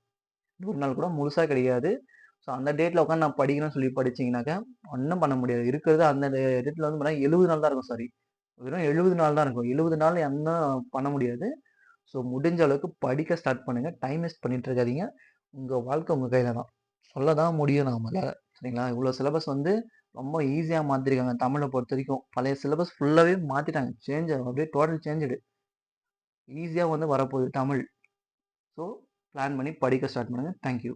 100 நாள் கூட முழுசாக கிடையாது. ஸோ அந்த டேட்டில் உட்காந்து நான் படிக்கிறேன்னு சொல்லி படிச்சிங்கனாக்கா ஒன்றும் பண்ண முடியாது. இருக்கிறது அந்த டேட்டில் வந்து பார்த்தீங்கன்னா 70 நாள் தான் இருக்கும். சாரி, வெறும் 70 நாள் தான் இருக்கும். 70 நாள் என்ன பண்ண முடியாது. ஸோ முடிஞ்ச அளவுக்கு படிக்க ஸ்டார்ட் பண்ணுங்கள். டைம் வேஸ்ட் பண்ணிட்டு இருக்காதீங்க. உங்கள் வாழ்க்கை உங்கள் கையில் தான். சொல்ல தான் முடியும் நம்மளால. சரிங்களா? இவ்வளோ சிலபஸ் வந்து ரொம்ப ஈஸியாக மாற்றிருக்காங்க தமிழை பொறுத்த வரைக்கும். பழைய சிலபஸ் ஃபுல்லாகவே மாற்றிட்டாங்க. சேஞ்ச் அப்படியே டோட்டல் சேஞ்சு. ஈஸியாக வந்து வரப்போகுது தமிழ். ஸோ பிளான் பண்ணி படிக்க ஸ்டார்ட் பண்ணுங்கள். தேங்க்யூ.